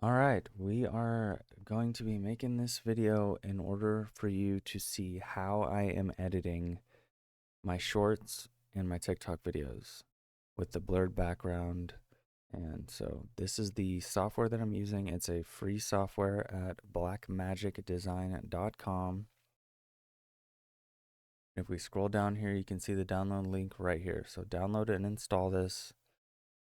All right, we are going to be making this video in order for you to see how I am editing my shorts and my TikTok videos with the blurred background. And so this is the software that I'm using. It's a free software at blackmagicdesign.com. If we scroll down here, you can see the download link right here. So download it and install this.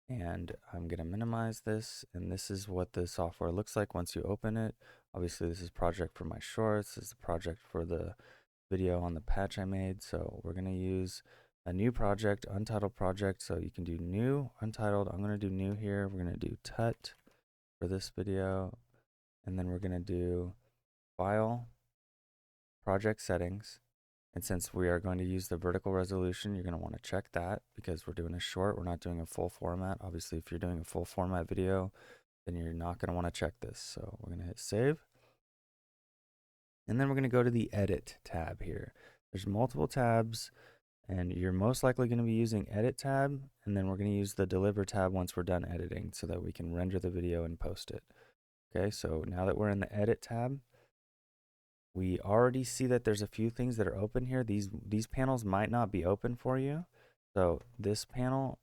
And I'm going to minimize this, and this is what the software looks like once you open it. Obviously, this is project for my shorts. This is the project for the video on the patch I made. So we're going to use a new project, untitled project. So you can do new, untitled. I'm going to do new here. We're going to do tut for this video, and then we're going to do file, project settings. And since we are going to use the vertical resolution, you're going to want to check that because we're doing a short. We're not doing a full format. Obviously, if you're doing a full format video, then you're not going to want to check this. So we're going to hit save. And then we're going to go to the edit tab here. There's multiple tabs, and you're most likely going to be using edit tab. And then we're going to use the deliver tab once we're done editing so that we can render the video and post it. Okay, so now that we're in the edit tab, we already see that there's a few things that are open here. These panels might not be open for you. So this panel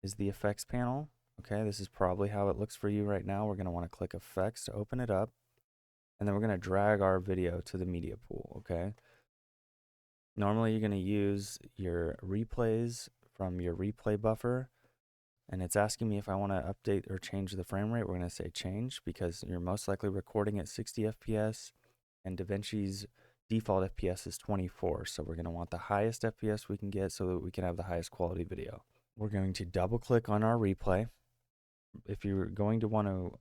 is the effects panel. Okay, this is probably how it looks for you right now. We're going to want to click effects to open it up. And then we're going to drag our video to the media pool. Okay. Normally you're going to use your replays from your replay buffer. And it's asking me if I want to update or change the frame rate. We're going to say change because you're most likely recording at 60 FPS. And Davinci's default FPS is 24. So we're going to want the highest FPS we can get so that we can have the highest quality video. We're going to double click on our replay. If you're going to want to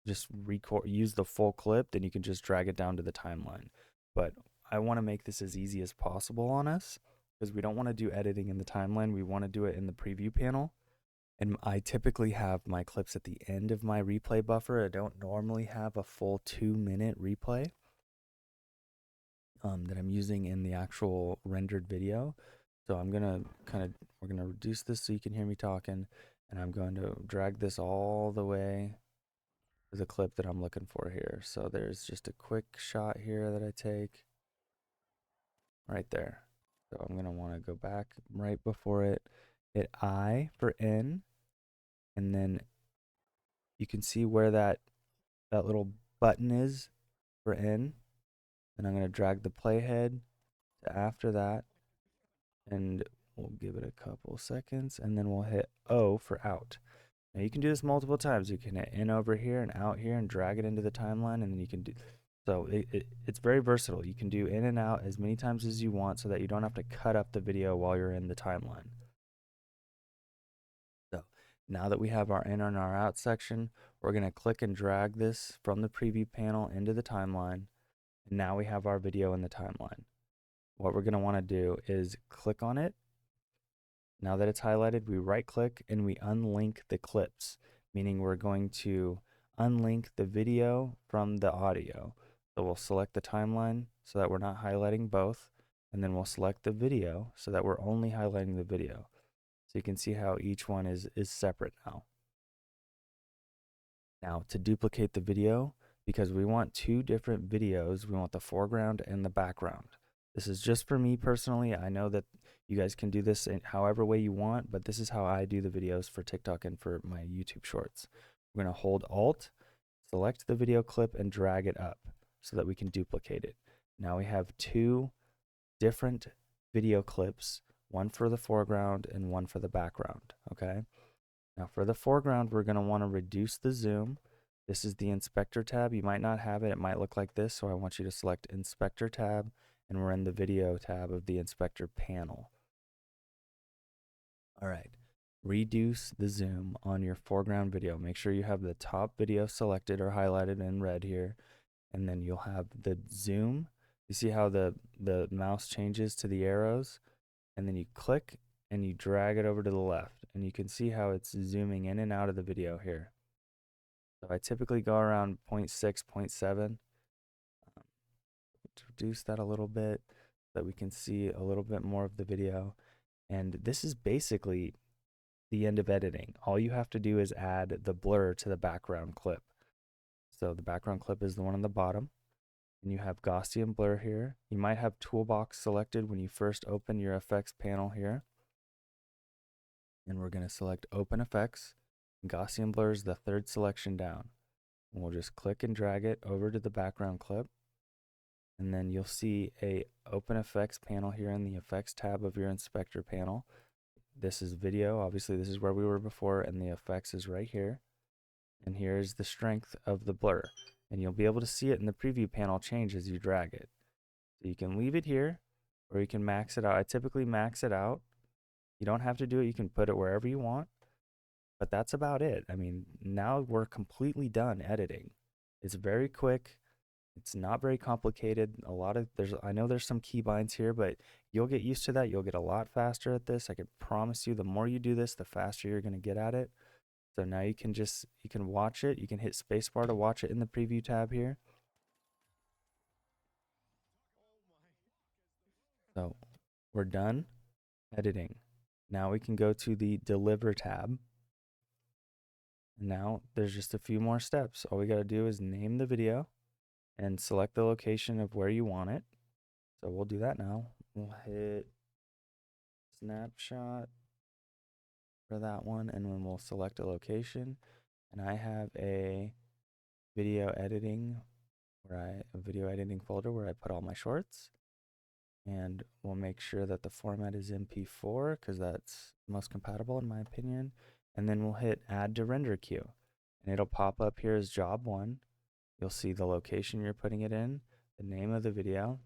just use the full clip, then you can just drag it down to the timeline. But I want to make this as easy as possible on us because we don't want to do editing in the timeline. We want to do it in the preview panel. And I typically have my clips at the end of my replay buffer. I don't normally have a full 2-minute replay that I'm using in the actual rendered video. So I'm gonna we're gonna reduce this so you can hear me talking, and I'm going to drag this all the way to the clip that I'm looking for here. So there's just a quick shot here that I take right there. So I'm gonna want to go back right before it, hit I for in, and then you can see where that little button is for in. And I'm gonna drag the playhead to after that, and we'll give it a couple seconds, and then we'll hit O for out. Now you can do this multiple times. You can hit in over here and out here and drag it into the timeline, and then you can do, so it's very versatile. You can do in and out as many times as you want so that you don't have to cut up the video while you're in the timeline. So now that we have our in and our out section, we're going to click and drag this from the preview panel into the timeline. And now we have our video in the timeline. What we're going to want to do is click on it. Now that it's highlighted, we right click and we unlink the clips, meaning we're going to unlink the video from the audio. So we'll select the timeline so that we're not highlighting both, and then we'll select the video so that we're only highlighting the video. So you can see how each one is separate now. Now to duplicate the video, because we want two different videos, we want the foreground and the background. This is just for me personally. I know that you guys can do this in however way you want, but this is how I do the videos for TikTok and for my YouTube shorts. We're going to hold Alt, select the video clip, and drag it up so that we can duplicate it. Now we have two different video clips, one for the foreground and one for the background, okay? Now for the foreground, we're going to want to reduce the zoom. This is the inspector tab. You might not have it. It might look like this. So I want you to select inspector tab, and we're in the video tab of the inspector panel. All right. Reduce the zoom on your foreground video. Make sure you have the top video selected or highlighted in red here. And then you'll have the zoom. You see how the mouse changes to the arrows? And then you click and you drag it over to the left. And you can see how it's zooming in and out of the video here. So I typically go around 0.6, 0.7. To reduce that a little bit so that we can see a little bit more of the video. And this is basically the end of editing. All you have to do is add the blur to the background clip. So the background clip is the one on the bottom. And you have Gaussian blur here. You might have toolbox selected when you first open your effects panel here. And we're going to select open effects. Gaussian blur is the third selection down. And we'll just click and drag it over to the background clip. And then you'll see a open effects panel here in the effects tab of your inspector panel. This is video. Obviously, this is where we were before, and the effects is right here. And here's the strength of the blur. And you'll be able to see it in the preview panel change as you drag it. So you can leave it here, or you can max it out. I typically max it out. You don't have to do it. You can put it wherever you want. But that's about it. I mean, now we're completely done editing. It's very quick. It's not very complicated. I know there's some keybinds here, but you'll get used to that. You'll get a lot faster at this. I can promise you, the more you do this, the faster you're going to get at it. So now you can watch it. You can hit spacebar to watch it in the preview tab here. So we're done editing. Now we can go to the deliver tab. And now there's just a few more steps. All we got to do is name the video and select the location of where you want it. So we'll do that now. We'll hit snapshot for that one, and then we'll select a location. And I have a video editing folder where I put all my shorts. And we'll make sure that the format is MP4 because that's most compatible in my opinion. And then we'll hit add to render queue. And it'll pop up here as job 1. You'll see the location you're putting it in, the name of the video,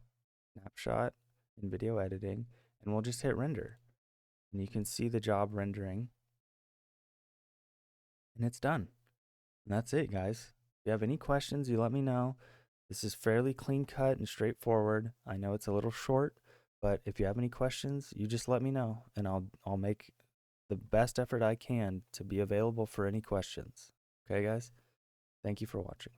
snapshot, and video editing, and we'll just hit render. And you can see the job rendering. And it's done. And that's it, guys. If you have any questions, you let me know. This is fairly clean cut and straightforward. I know it's a little short, but if you have any questions, you just let me know, and I'll make the best effort I can to be available for any questions. Okay, guys? Thank you for watching.